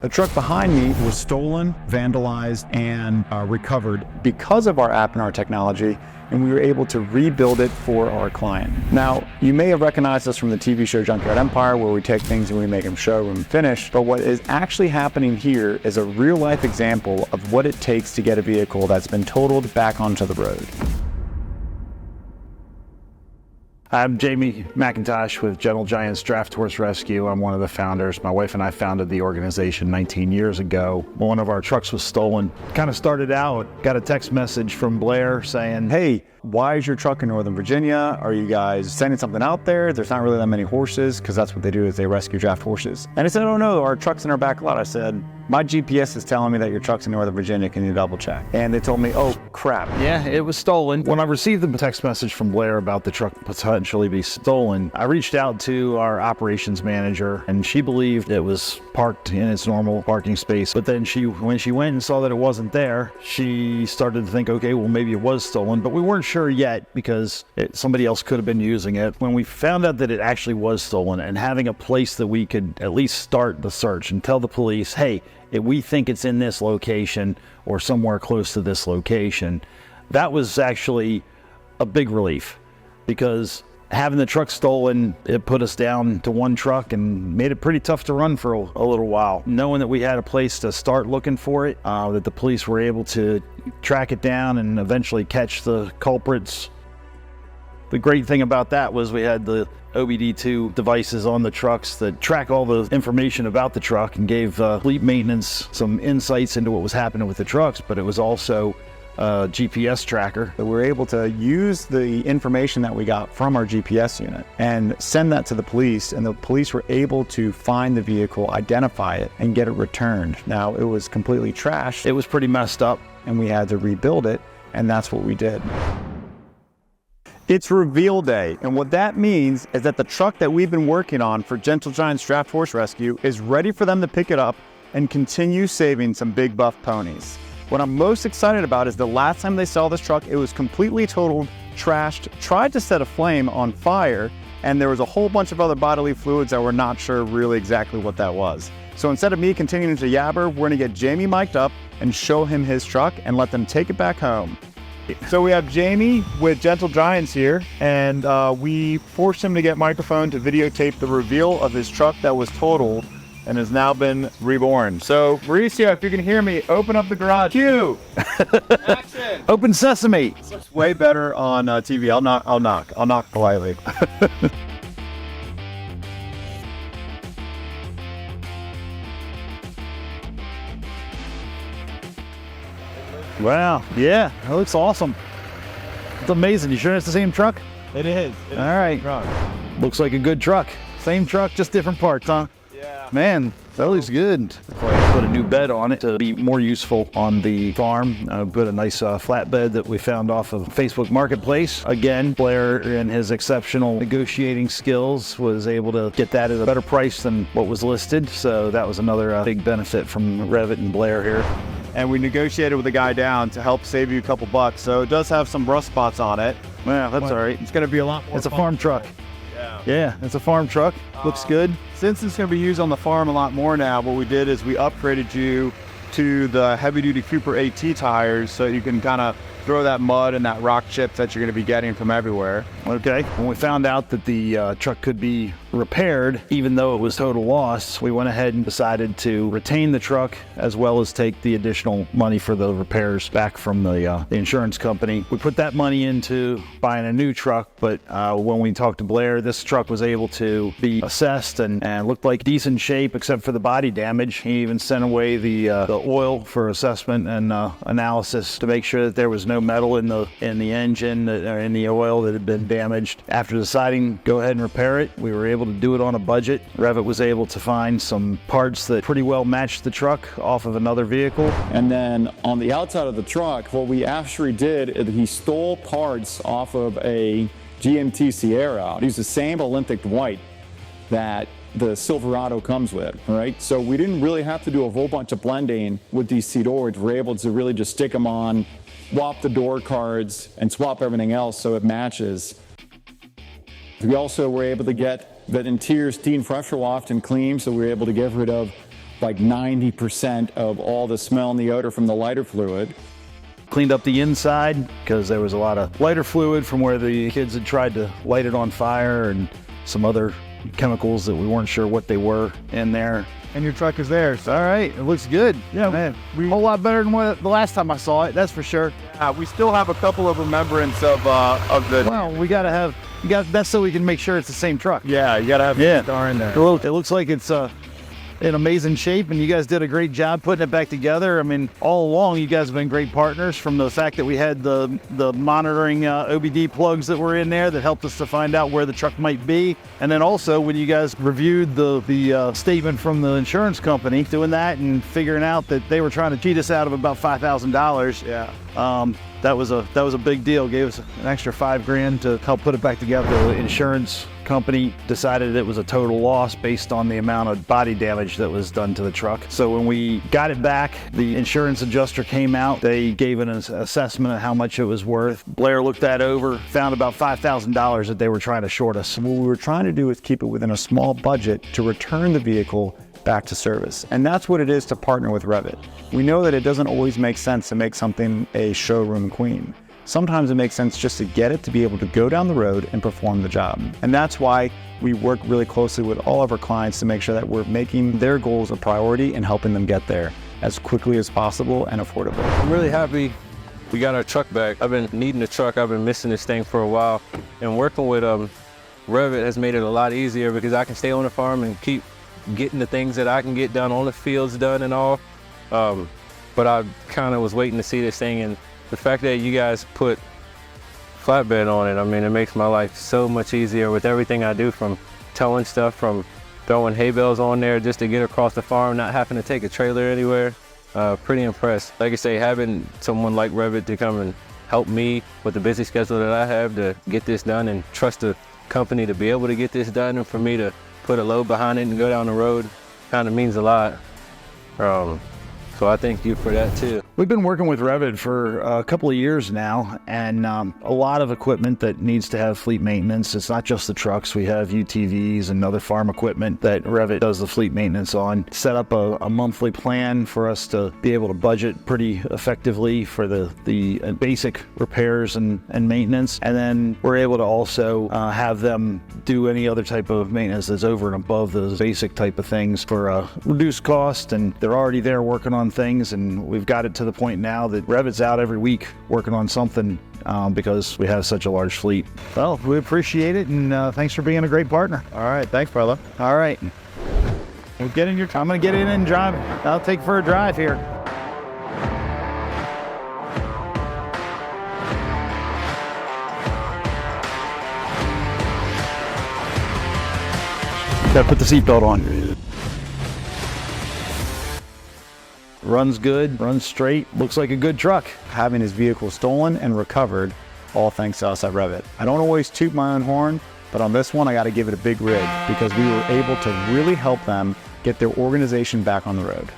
The truck behind me was stolen, vandalized, and recovered because of our app and our technology, and we were able to rebuild it for our client. Now, you may have recognized us from the TV show Junkyard Empire, where we take things and we make them showroom finished, but what is actually happening here is a real-life example of what it takes to get a vehicle that's been totaled back onto the road. I'm Jamie McIntosh with Gentle Giants Draft Horse Rescue. I'm one of the founders. My wife and I founded the organization 19 years ago. One of our trucks was stolen. Kind of started out, got a text message from Blair saying, "Hey, why is your truck in Northern Virginia? Are you guys sending something out there? There's not really that many horses," because that's what they do, is they rescue draft horses. And I said, "Oh no, our truck's in our back lot." I said, "My GPS is telling me that your truck's in Northern Virginia. Can you double check?" And they told me, "Oh crap." Yeah, it was stolen. When I received the text message from Blair about the truck potentially be stolen, I reached out to our operations manager, and she believed it was parked in its normal parking space. But then when she went and saw that it wasn't there, she started to think, okay, well maybe it was stolen, but we weren't sure yet because somebody else could have been using it. When we found out that it actually was stolen, and having a place that we could at least start the search and tell the police, hey, if we think it's in this location or somewhere close to this location, that was actually a big relief, because having the truck stolen, it put us down to one truck and made it pretty tough to run for a little while. Knowing that we had a place to start looking for it, that the police were able to track it down and eventually catch the culprits. The great thing about that was we had the OBD2 devices on the trucks that track all the information about the truck and gave fleet maintenance some insights into what was happening with the trucks, but it was also a GPS tracker. So we were able to use the information that we got from our GPS unit and send that to the police, and the police were able to find the vehicle, identify it, and get it returned. Now, it was completely trashed. It was pretty messed up, and we had to rebuild it, and that's what we did. It's reveal day, and what that means is that the truck that we've been working on for Gentle Giants Draft Horse Rescue is ready for them to pick it up and continue saving some big buff ponies. What I'm most excited about is the last time they saw this truck, it was completely totaled, trashed, tried to set a flame on fire, and there was a whole bunch of other bodily fluids that we're not sure really exactly what that was. So instead of me continuing to yabber, we're gonna get Jamie mic'd up and show him his truck and let them take it back home. So we have Jamie with Gentle Giants here, and we forced him to get microphone to videotape the reveal of his truck that was totaled and has now been reborn. So Mauricio, if you can hear me, open up the garage. Cue! Action! Open sesame! This looks way better on TV. I'll knock politely. Wow, yeah, that looks awesome. It's amazing. You sure it's the same truck? It is. All right. Looks like a good truck. Same truck, just different parts, huh? Yeah. Man, that looks good. Put a new bed on it to be more useful on the farm. Put a nice flatbed that we found off of Facebook Marketplace. Again, Blair, in his exceptional negotiating skills, was able to get that at a better price than what was listed. So that was another big benefit from Revit and Blair here. And we negotiated with the guy down to help save you a couple bucks. So it does have some rust spots on it. Well, that's all right. It's going to be a lot more. It's a farm truck. Yeah, it's a farm truck. Looks good. Since it's going to be used on the farm a lot more now, what we did is we upgraded you to the heavy-duty Cooper AT tires so you can kind of throw that mud and that rock chips that you're going to be getting from everywhere. Okay. When we found out that the truck could be repaired, even though it was total loss, we went ahead and decided to retain the truck as well as take the additional money for the repairs back from the insurance company. We put that money into buying a new truck, but when we talked to Blair, this truck was able to be assessed and looked like decent shape except for the body damage. He even sent away the oil for assessment and analysis to make sure that there was no metal in the engine or in the oil that had been damaged. After deciding to go ahead and repair it, we were able to do it on a budget. Revit was able to find some parts that pretty well matched the truck off of another vehicle. And then on the outside of the truck, what we actually did is he stole parts off of a GMT Sierra. He used the same Olympic white that the Silverado comes with, right? So we didn't really have to do a whole bunch of blending with these Seadors. We're able to really just stick them on, swap the door cards, and swap everything else so it matches. We also were able to get that interior steam pressure washed and clean, so we were able to get rid of like 90% of all the smell and the odor from the lighter fluid. Cleaned up the inside because there was a lot of lighter fluid from where the kids had tried to light it on fire, and some other chemicals that we weren't sure what they were in there. And your truck is there. So, all right, it looks good. Yeah, man, a whole lot better than the last time I saw it. That's for sure. We still have a couple of remembrance of the. Well, that's so we can make sure it's the same truck. Yeah, you gotta have the star in there. It looks like it's in amazing shape, and you guys did a great job putting it back together. I mean, all along you guys have been great partners, from the fact that we had the monitoring OBD plugs that were in there that helped us to find out where the truck might be, and then also when you guys reviewed the statement from the insurance company, doing that and figuring out that they were trying to cheat us out of about $5,000. Yeah. That was a big deal. Gave us an extra $5,000 to help put it back together. The insurance company decided it was a total loss based on the amount of body damage that was done to the truck. So when we got it back, the insurance adjuster came out. They gave an assessment of how much it was worth. Blair looked that over, found about $5,000 that they were trying to short us. What we were trying to do is keep it within a small budget to return the vehicle back to service. And that's what it is to partner with Revit. We know that it doesn't always make sense to make something a showroom queen. Sometimes it makes sense just to get it to be able to go down the road and perform the job. And that's why we work really closely with all of our clients to make sure that we're making their goals a priority and helping them get there as quickly as possible and affordable. I'm really happy we got our truck back. I've been needing a truck. I've been missing this thing for a while. And working with Revit has made it a lot easier because I can stay on the farm and keep getting the things that I can get done on the fields done and all. But I kind of was waiting to see this thing, and the fact that you guys put flatbed on it, I mean, it makes my life so much easier with everything I do, from towing stuff, from throwing hay bales on there just to get across the farm, not having to take a trailer anywhere. Pretty impressed. Like I say, having someone like Revit to come and help me with the busy schedule that I have to get this done, and trust the company to be able to get this done, and for me to put a load behind it and go down the road, kind of means a lot. So I thank you for that too. We've been working with Revit for a couple of years now, and a lot of equipment that needs to have fleet maintenance. It's not just the trucks. We have UTVs and other farm equipment that Revit does the fleet maintenance on. Set up a monthly plan for us to be able to budget pretty effectively for the basic repairs and maintenance. And then we're able to also have them do any other type of maintenance that's over and above those basic type of things for reduced cost. And they're already there working on things, and we've got it to the point now that Revit's out every week working on something because we have such a large fleet. Well, we appreciate it, and thanks for being a great partner. All right, thanks, brother. All right. I'm gonna get in and drive. I'll take for a drive here. Gotta put the seatbelt on. Runs good, runs straight, looks like a good truck. Having his vehicle stolen and recovered, all thanks to us at Revit. I don't always toot my own horn, but on this one I gotta give it a big rig because we were able to really help them get their organization back on the road.